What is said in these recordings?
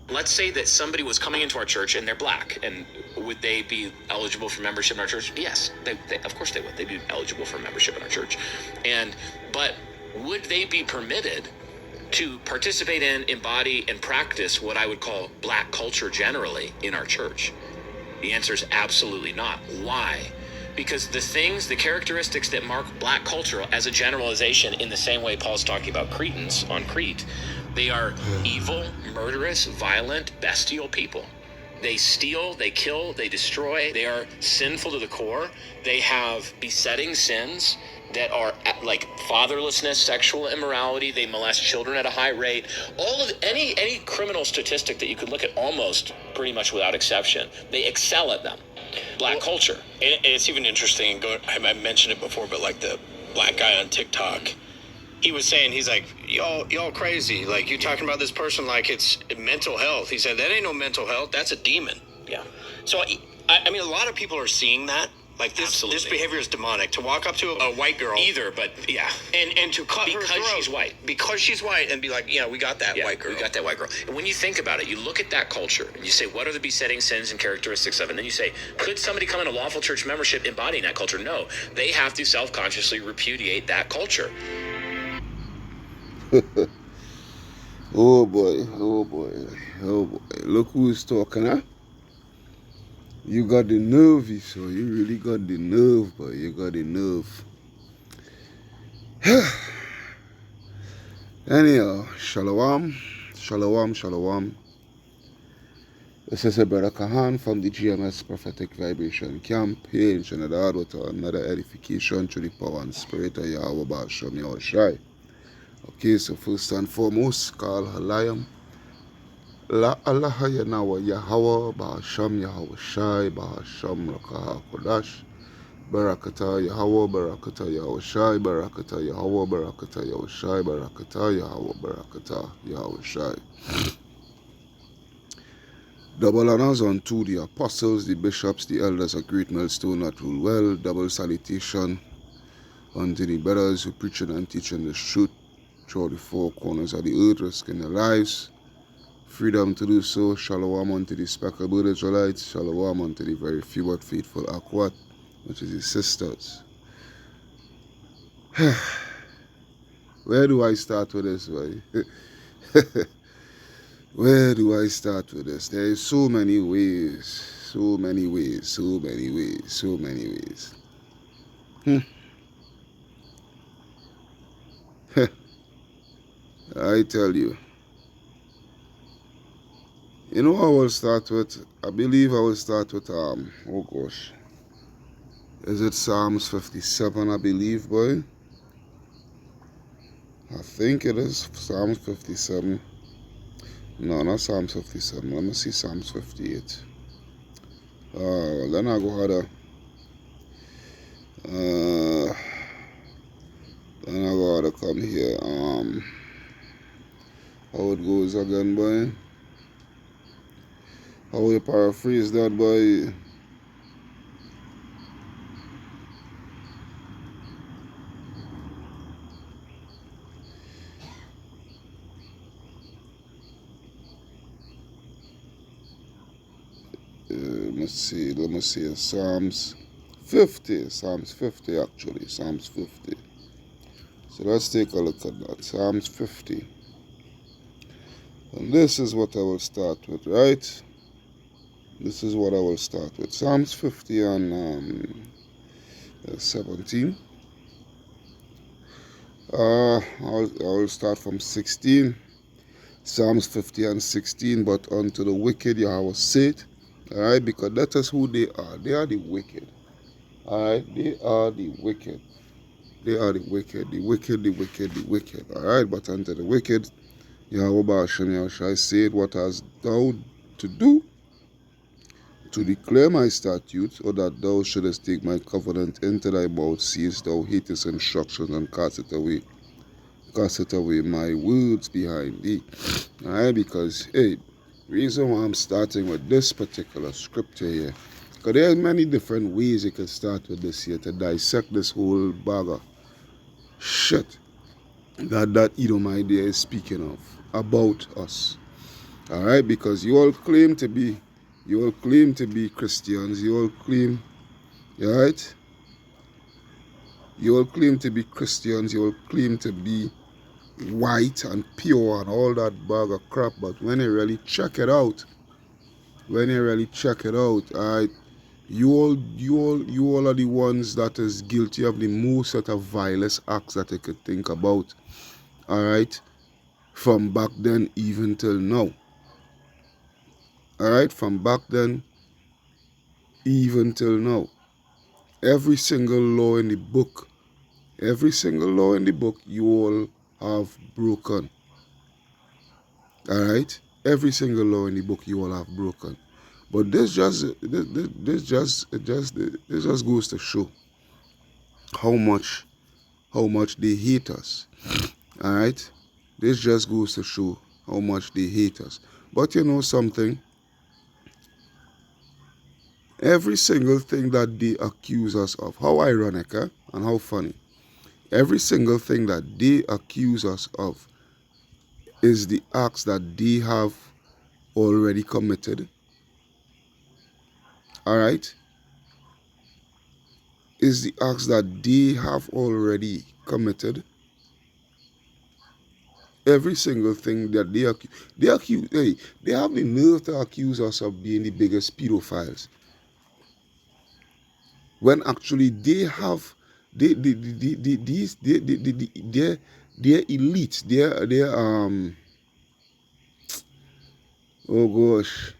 Let's say that somebody was coming into our church and they're black, and would they be eligible for membership in our church? Yes, they of course they would. They'd be eligible for membership in our church. But would they be permitted to participate in, embody, and practice what I would call black culture generally in our church? The answer is absolutely not. Why? Because the characteristics that mark black culture as a generalization, in the same way Paul's talking about Cretans on Crete, they are evil, murderous, violent, bestial people. They steal, they kill, they destroy. They are sinful to the core. They have besetting sins that are like fatherlessness, sexual immorality. They molest children at a high rate. All of any criminal statistic that you could look at, almost pretty much without exception, they excel at them. Black culture. And it's even interesting, I mentioned it before, but like the black guy on TikTok, he was saying, he's like, y'all crazy. Like, you talking about this person like it's mental health. He said, that ain't no mental health. That's a demon. Yeah. So, I mean, a lot of people are seeing that. Like, this behavior is demonic. To walk up to a white girl. Either, but yeah. And to cut her throat. Because she's white. Because she's white, and be like, yeah, we got that white girl. We got that white girl. And when you think about it, you look at that culture, and you say, what are the besetting sins and characteristics of it? And then you say, could somebody come in a lawful church membership embodying that culture? No. They have to self-consciously repudiate that culture. Oh boy, oh boy, oh boy. Look who's talking, huh? You got the nerve, so you really got the nerve, boy. You got the nerve. Anyhow, shalom, shalom, shalom. This is a brother Kahan from the GMS Prophetic Vibration Camp here in Trinidad with another edification through the power and spirit of Yahweh Ba'ashem Yahushai. Okay, so first and foremost, call Halayam. La Allah Yanawa Yahweh Ba'ashem Yahushai Ba'ashem Rakaha Kodash. Barakata Yahweh, Barakata Yahushai, Barakata Yahweh, Barakata Yahushai, Barakata Yahweh, Barakata Yahushai. Double honors unto the apostles, the bishops, the elders, a great millstone that rule well. Double salutation unto the brothers who preaching and teaching the truth throughout the four corners of the earth, risking their lives. Freedom to do so. Shalom unto the speckled Israelites. Shalom unto the very few but faithful Akwat, which is his sisters. Where do I start with this, boy? Where do I start with this? There is so many ways, so many ways, so many ways, so many ways. I tell you. You know, I will start with, I believe I will start with, oh gosh. Is it Psalms 57, I believe, boy? I think it is Psalms 57. No, not Psalms 57. Let me see Psalms 58. Then I go harder. Then I go harder come here. How it goes again, boy? How will you paraphrase that, boy? Let me see, Psalms 50 actually, Psalms 50. So let's take a look at that, Psalms 50. And this is what I will start with, right? This is what I will start with, Psalms 50 and 17. I will start from 16. Psalms 50 and 16, but unto the wicked Yahweh said, alright, because that is who they are. They are the wicked. Alright, they are the wicked. They are the wicked, the wicked, the wicked, the wicked. Alright, but unto the wicked, Yahweh Ba'ashem Yahushai said, what hast thou to do? To declare my statutes, or that thou shouldest take my covenant into thy mouth, seest thou hatest instructions and cast it away my words behind thee. Alright, because, hey, reason why I'm starting with this particular scripture here, because there are many different ways you can start with this here to dissect this whole bag of shit that Edomite there is speaking of about us. All right, because you all claim to be Christians. You all claim, all right? You all claim to be Christians. You all claim to be white and pure and all that bag of crap. But when you really check it out, all right, you all are the ones that is guilty of the most set of vilest acts that you could think about. All right, from back then even till now. All right, from back then even till now. Every single law in the book, you all have broken. All right, every single law in the book you all have broken. But this just goes to show how much they hate us. All right, this just goes to show how much they hate us. But you know something? Every single thing that they accuse us of, how ironic, eh? And how funny. Every single thing that they accuse us of is the acts that they have already committed. All right? Is the acts that they have already committed. Every single thing that they accuse, hey, they have the nerve to accuse us of being the biggest pedophiles. When actually they have, they're elite, oh gosh,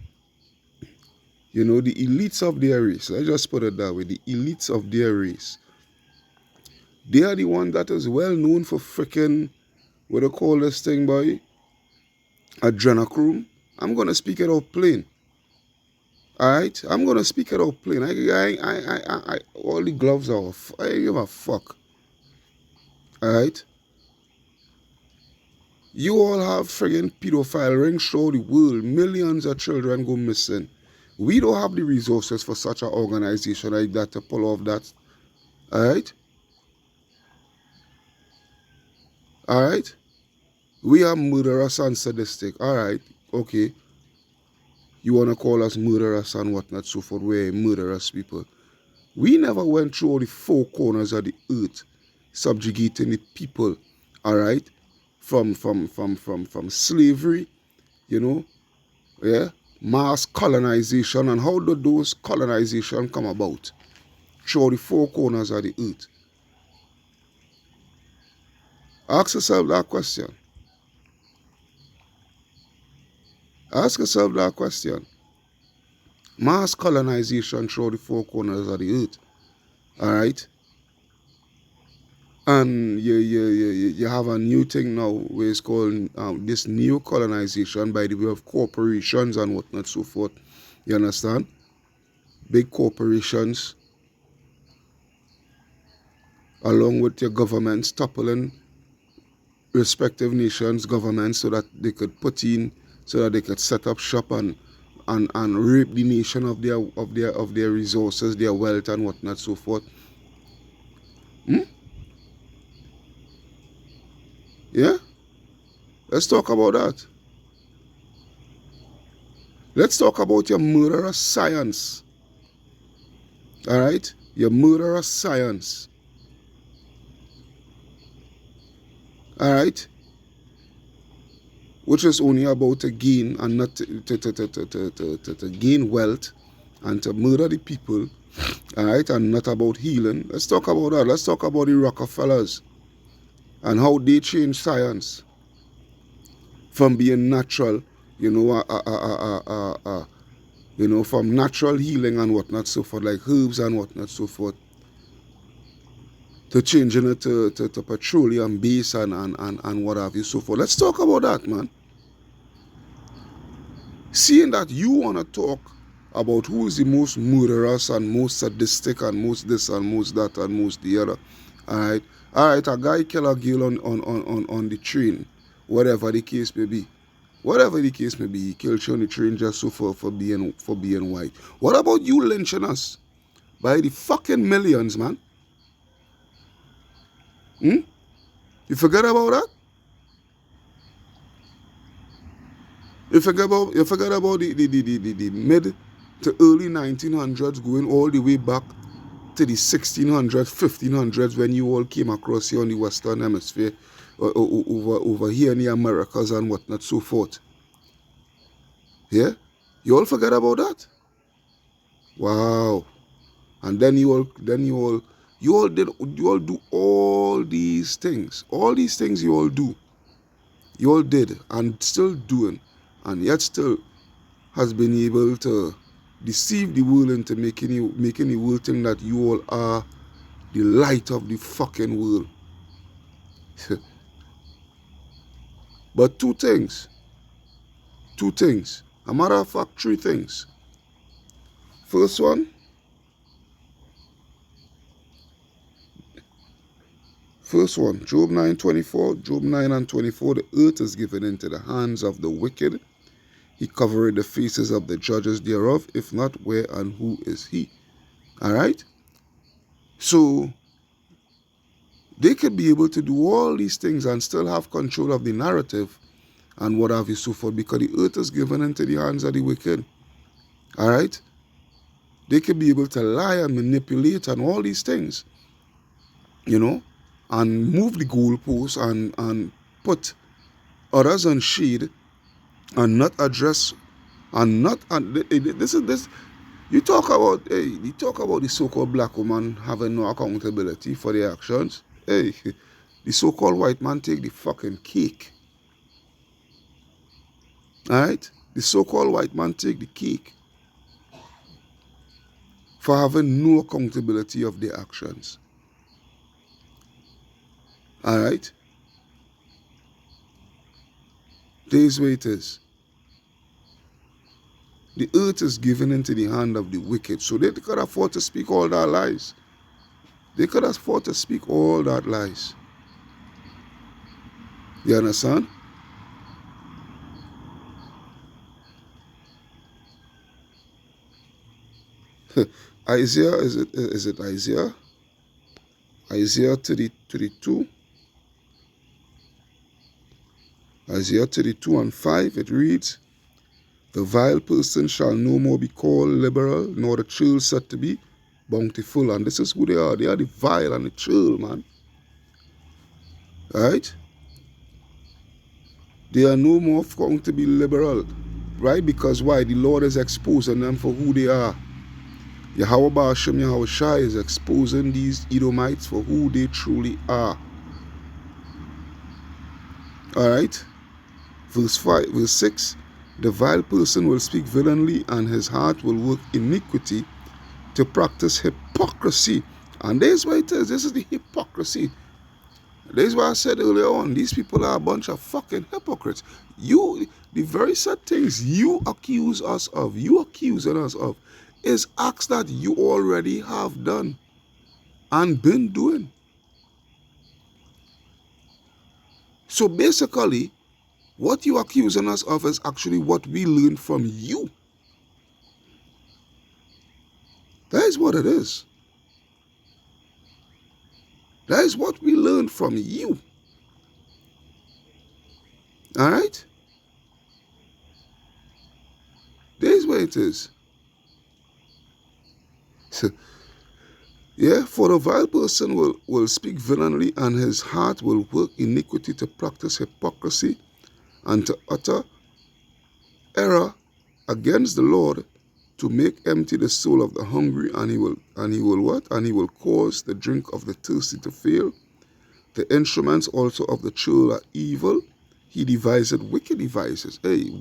you know, the elites of their race, let's just put it that way, the elites of their race, they are the one that is well known for freaking, what do you call this thing, boy? Adrenochrome. I'm gonna speak it out plain. Alright? I'm gonna speak it out plain. All the gloves are off. I ain't give a fuck. Alright? You all have friggin' pedophile rings through the world. Millions of children go missing. We don't have the resources for such an organization like that to pull off that. Alright? Alright? We are murderous and sadistic. Alright, okay. You wanna call us murderous and whatnot, so forth. We're murderous people. We never went through all the four corners of the earth, subjugating the people, alright? From slavery, you know, yeah, mass colonization, and how did those colonization come about? Through the four corners of the earth. Ask yourself that question. Ask yourself that question. Mass colonization through the four corners of the earth, alright? And you have a new thing now where it's called this new colonization by the way of corporations and whatnot so forth. You understand? Big corporations along with your governments toppling respective nations' governments so that they could put in, so that they could set up shop and rape the nation of their resources, their wealth and whatnot so forth. Yeah? Let's talk about that. Let's talk about your murderous science. Alright? Your murderous science. Alright? Which is only about to gain and not to gain wealth and to murder the people. Alright? And not about healing. Let's talk about that. Let's talk about the Rockefellers and how they changed science from being natural, you know, from natural healing and whatnot so forth, like herbs and whatnot so forth, to changing it to petroleum base and what have you so forth. Let's talk about that, man. Seeing that you want to talk about who is the most murderous and most sadistic and most this and most that and most the other, alright, a guy kill a girl on the train, whatever the case may be. Whatever the case may be, he killed you on the train just so for being white. What about you lynching us by the fucking millions, man? You forget about that? You forget about the mid to early 1900s, going all the way back to the 1600s, 1500s, when you all came across here on the Western Hemisphere, over here in the Americas and whatnot, so forth. Yeah? You all forget about that? Wow. And then you all do all these things. All these things you all do. You all did and still doing, and yet still has been able to deceive the world into making the world think that you all are the light of the fucking world. But two things. A matter of fact, three things. First one, Job 9:24, Job 9 and 24, the earth is given into the hands of the wicked. He covereth the faces of the judges thereof. If not, where and who is he? Alright? So, they could be able to do all these things and still have control of the narrative and what have you so forth, because the earth is given into the hands of the wicked. Alright? They could be able to lie and manipulate and all these things, you know, and move the goalposts and put others on shade and not address and not, and this you talk about the so-called black woman having no accountability for their actions. Hey, the so-called white man take the fucking cake. Alright? The so-called white man take the cake for having no accountability of their actions. Alright? This way it is. The earth is given into the hand of the wicked. So they could afford to speak all that lies. They could afford to speak all that lies. You understand? Isaiah, is it Isaiah? Isaiah 32. Isaiah 32 and 5, it reads, the vile person shall no more be called liberal, nor the churl said to be bountiful. And this is who they are. They are the vile and the churl, man. Right? They are no more going to be liberal. Right? Because why? The Lord is exposing them for who they are. Yahweh Ba'ashem Yahweh Shai is exposing these Edomites for who they truly are. Alright? Verse 6. The vile person will speak villainly, and his heart will work iniquity to practice hypocrisy. And this is what it is. This is the hypocrisy. This is what I said earlier on. These people are a bunch of fucking hypocrites. The very sad things you accuse us of, you accusing us of, is acts that you already have done and been doing. So basically, what you accusing us of is actually what we learned from you. That is what it is. That is what we learned from you. Alright? That is what it is. So, yeah, for the vile person will speak villainy, and his heart will work iniquity to practice hypocrisy and to utter error against the Lord, to make empty the soul of the hungry, and he will what? And he will cause the drink of the thirsty to fail. The instruments also of the churl are evil. He devised wicked devices. Hey,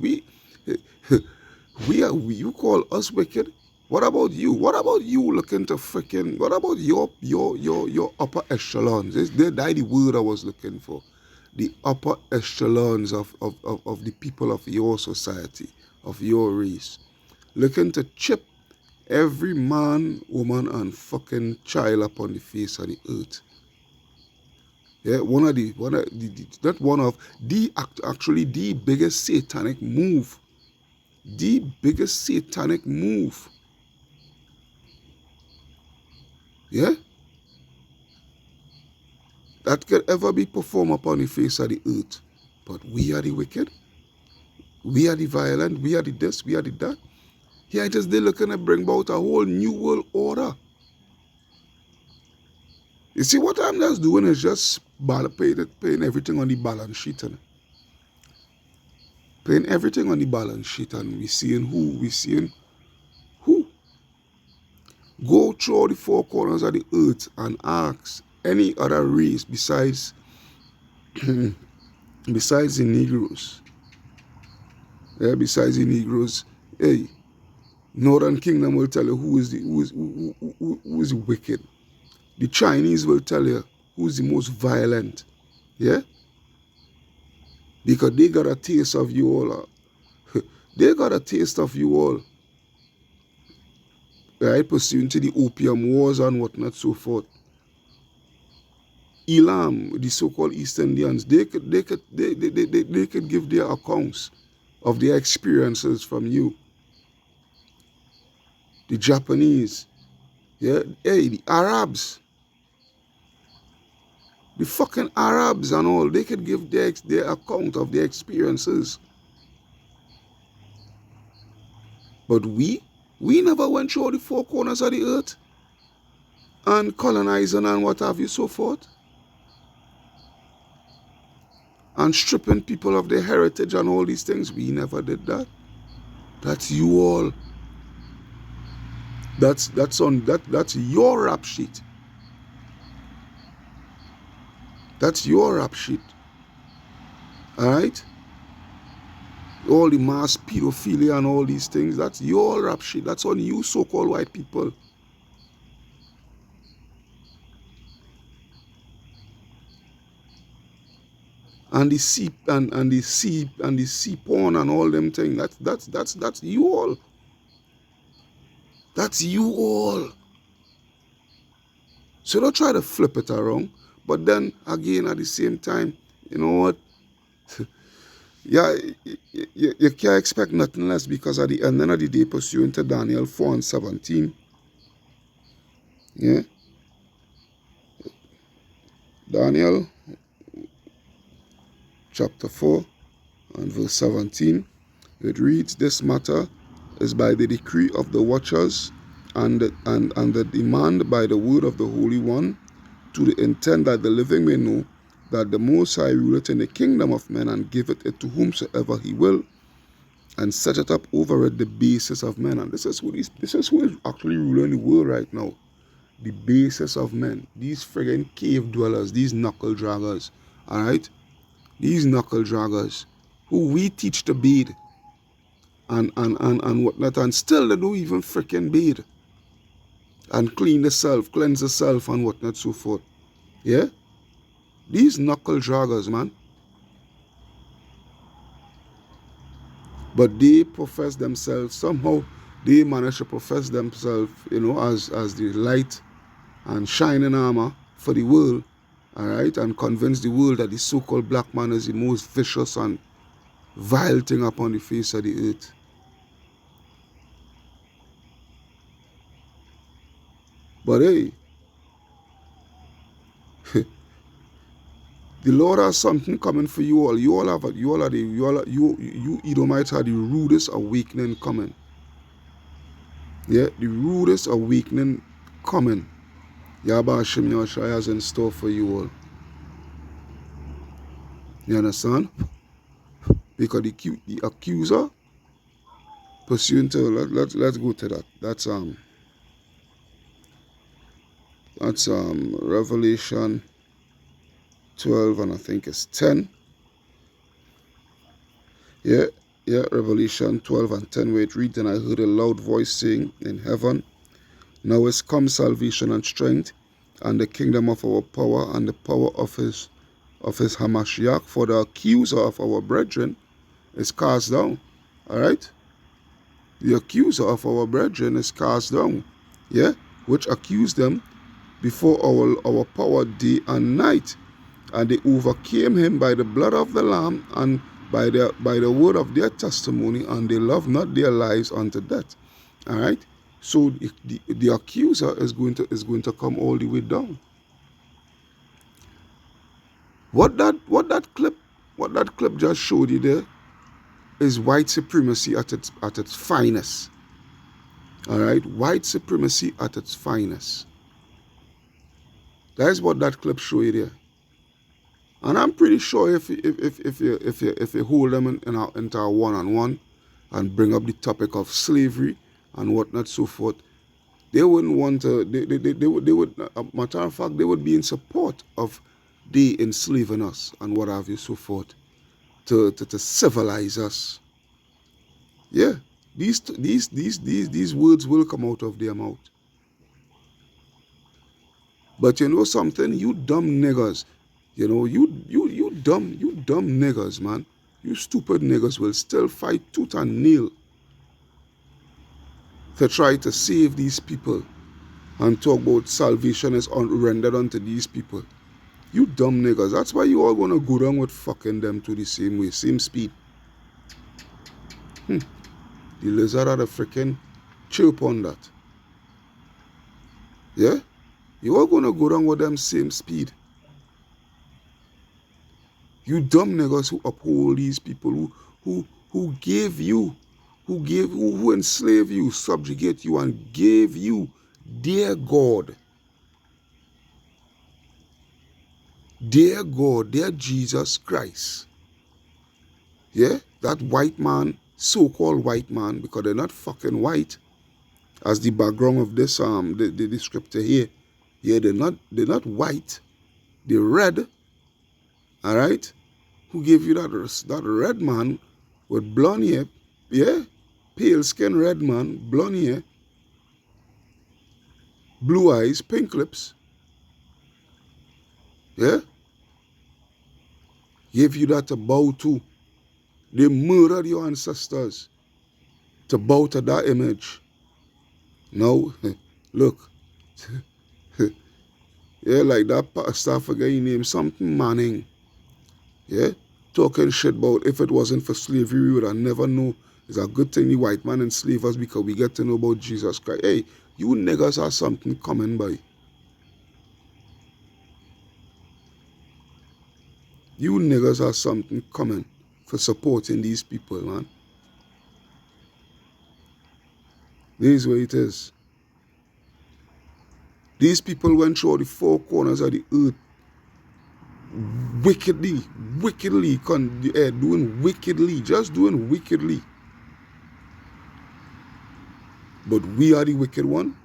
you call us wicked? What about you? What about you looking to freaking, what about your upper echelons? That's the word I was looking for. The upper echelons of the people of your society, of your race. Looking to chip every man, woman, and fucking child upon the face of the earth. Yeah, actually the biggest satanic move. The biggest satanic move. Yeah? That could ever be performed upon the face of the earth. But we are the wicked. We are the violent, we are the this, we are the that. Here it is, they're looking to bring about a whole new world order. You see, what I'm just doing is just paying everything on the balance sheet. And paying everything on the balance sheet, and we seeing who. Go through the four corners of the earth and ask any other race besides besides the Negroes. Yeah, besides the Negroes, hey, Northern Kingdom will tell you who is wicked. The Chinese will tell you who's the most violent. Yeah? Because they got a taste of you all. They got a taste of you all. Right? Pursuant to the opium wars and whatnot, so forth. Elam, the so-called East Indians, they could give their accounts of their experiences from you. The Japanese, yeah, hey, the Arabs, the fucking Arabs and all, they could give their account of their experiences. But we never went through all the four corners of the earth and colonizing and what have you, so forth. And stripping people of their heritage and all these things. We never did that. That's you all. That's your rap sheet. That's your rap sheet. Alright? All the mass pedophilia and all these things, that's your rap sheet. That's on you so-called white people. And the sea and the sea porn and all them things. That's you all. That's you all. So don't try to flip it around. But then again, at the same time, you know what? Yeah, you can't expect nothing less, because at the end of the day, pursuant to Daniel 4:17, yeah, Daniel chapter 4 and verse 17, it reads, "This matter is by the decree of the watchers and the demand by the word of the Holy One, to the intent that the living may know that the Most High ruleth in the kingdom of men, and giveth it to whomsoever he will, and set it up over it the basis of men." And this is who is actually ruling the world right now. The basis of men. These friggin' cave dwellers, these knuckle draggers. Alright? These knuckle draggers who we teach to bathe and whatnot, and still they don't even freaking bathe and cleanse the self and whatnot, so forth. Yeah? These knuckle draggers, man. But they profess themselves, somehow they manage to profess themselves, as the light and shining armor for the world, alright, and convince the world that the so-called black man is the most vicious and vile thing upon the face of the earth. But hey, the Lord has something coming for you all. You Edomites are the rudest awakening coming. Yeah, the rudest awakening coming. Yahweh Hashem Yahushua has in store for you all. You understand? Because the accuser, pursuant to, let's go to that. That's Revelation 12 and I think it's 10. Yeah, Revelation 12 and 10, where it reads, "And I heard a loud voice saying in heaven, Now is come salvation and strength, and the kingdom of our power, and the power of his Hamashiach, for the accuser of our brethren is cast down." Alright? The accuser of our brethren is cast down. Yeah? Which accused them before our power day and night. And they overcame him by the blood of the Lamb and by the word of their testimony, and they loved not their lives unto death. Alright? So the accuser is going to come all the way down. What that clip just showed you there, is white supremacy at its finest. All right, white supremacy at its finest. That is what that clip show you there. And I'm pretty sure if you hold them into a one-on-one and bring up the topic of slavery and whatnot, so forth, they wouldn't want to. They would. Matter of fact, they would be in support of they enslaving us and what have you, so forth, to civilize us. Yeah, these words will come out of their mouth. But you know something, you dumb niggas, you know, you dumb niggas, man. You stupid niggas will still fight tooth and nail to try to save these people and talk about salvation is rendered unto these people. You dumb niggas. That's why you all gonna go down with fucking them to the same way, same speed. The lizard had a freaking chirp on that. Yeah? You all gonna go down with them same speed. You dumb niggas who uphold these people who gave you, who enslave you, subjugate you, and gave you their God. Their God, their Jesus Christ. Yeah? That white man, so-called white man, because they're not fucking white, as the background of this the scripture here. Yeah, they're not white, they're red. Alright? Who gave you that red man with blonde hair, yeah? Pale skin red man, blonde hair, blue eyes, pink lips. Yeah? Gave you that to bow to. They murdered your ancestors to bow to that image. Now, look. Yeah, like that pastor, forget his name, something Manning. Yeah? Talking shit about if it wasn't for slavery, we would have never know. It's a good thing the white man enslaved us because we get to know about Jesus Christ. Hey, you niggas have something coming by. You niggas have something coming for supporting these people, man. This is what it is. These people went through the four corners of the earth wickedly, doing wickedly, just doing wickedly. But we are the wicked one.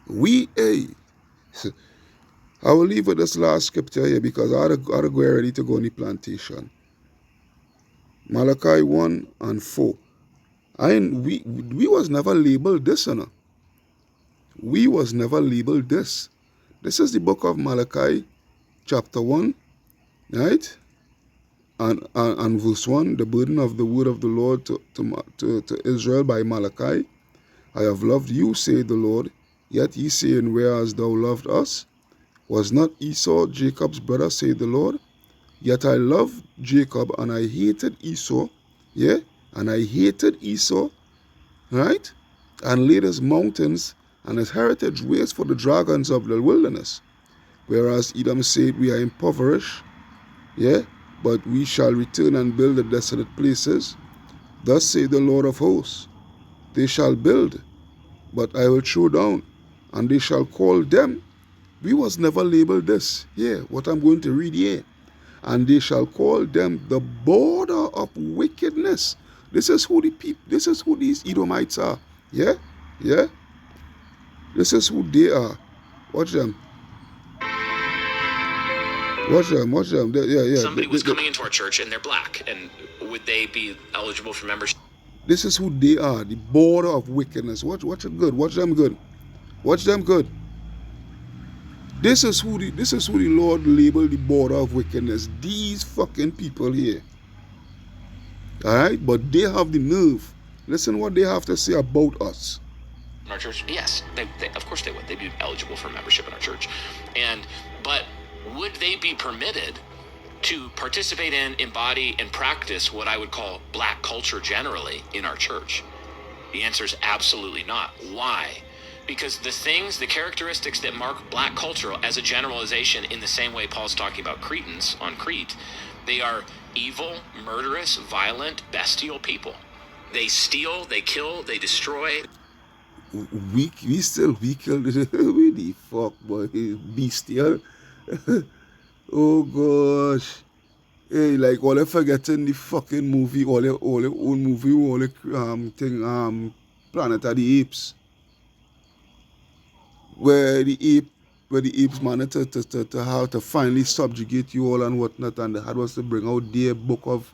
We, hey. I will leave with this last scripture here because I had to go ready to go on the plantation. Malachi 1 and 4. We was never labeled this, you know. We was never labeled this. This is the book of Malachi, chapter 1, right? And verse 1, the burden of the word of the Lord to Israel by Malachi. I have loved you, saith the Lord, yet ye say, and where hast thou loved us? Was not Esau Jacob's brother, saith the Lord? Yet I loved Jacob, and I hated Esau. Yeah? And I hated Esau, right? And laid his mountains and his heritage waste for the dragons of the wilderness. Whereas Edom said, we are impoverished, yeah? But we shall return and build the desolate places. Thus saith the Lord of hosts, they shall build, but I will throw down, and they shall call them. We was never labeled this. Yeah, what I'm going to read here. And they shall call them the border of wickedness. This is who this is who these Edomites are. Yeah? Yeah? This is who they are. Watch them. Watch them. Yeah. Somebody was coming into our church and they're black. And would they be eligible for membership? This is who they are. The border of wickedness. Watch it good. Watch them good. Watch them good. This is who the Lord labeled the border of wickedness. These fucking people here. Alright? But they have the nerve. Listen what they have to say about us. In our church? Yes. They, of course they would. They'd be eligible for membership in our church. But would they be permitted to participate in, embody, and practice what I would call black culture generally in our church? The answer is absolutely not. Why? Because the characteristics that mark black culture as a generalization, in the same way Paul's talking about Cretans on Crete, they are evil, murderous, violent, bestial people. They steal, they kill, they destroy. We kill we the fuck boy bestial. Oh gosh. Hey, like all I forgetting the fucking movie, all the old movie, all the thing Planet of the Apes. Where the apes managed to how to finally subjugate you all and whatnot, and they had was to bring out their book of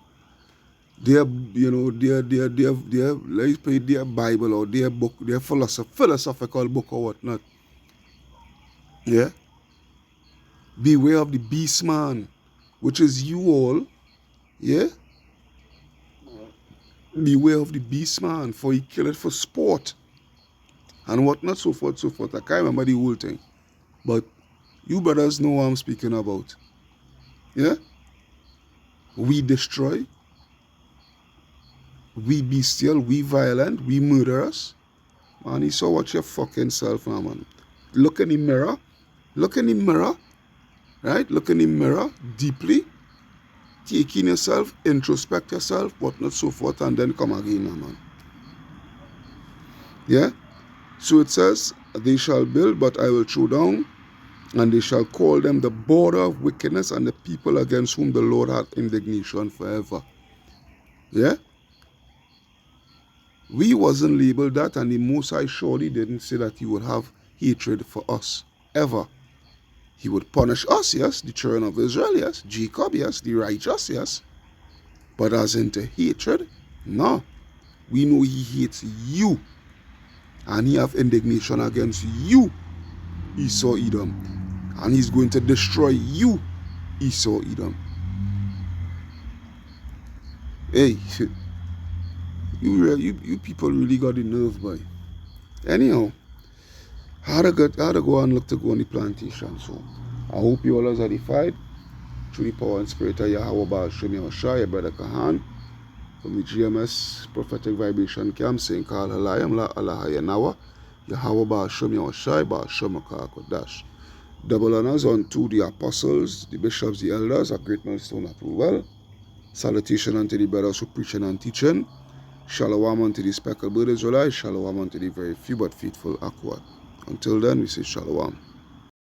their let's say their Bible or their book, their philosophical book or whatnot. Yeah. Beware of the beast man, which is you all. Yeah. Beware of the beast man, for he kill it for sport. And whatnot, so forth, so forth. I can't remember the whole thing. But you brothers know what I'm speaking about. Yeah? We destroy, we bestial, we violent, we murderous. Man, you saw watch your fucking self now, man. Look in the mirror, right? Look in the mirror deeply, take in yourself, introspect yourself, whatnot, so forth, and then come again, man. Yeah? So it says, they shall build, but I will throw down, and they shall call them the border of wickedness and the people against whom the Lord hath indignation forever. Yeah? We wasn't labeled that, and the Most High surely didn't say that he would have hatred for us, ever. He would punish us, yes, the children of Israel, yes, Jacob, yes, the righteous, yes. But as into hatred, no. We know he hates you, and he have indignation against you, Esau, Edom. And he's going to destroy you, Esau, Edom. Hey, you people really got the nerve, boy. Anyhow, I had to go and look to go on the plantation. So I hope you all are edified through the power and spirit of Yahweh Baal Shem Yahushua, your brother Kahan, from the GMS Prophetic Vibration Camp, saying Kal Halayim La Allah Yanawa, Yahweh Baal Shem Yahushua, Baal Shem Kodash. Double honors unto the apostles, the bishops, the elders, a great milestone approval. Salutation unto the brothers who preaching and teaching. Shalom unto the speckled bird Israelites. Shalom unto the very few but faithful Akwad. Until then, we say Shalom.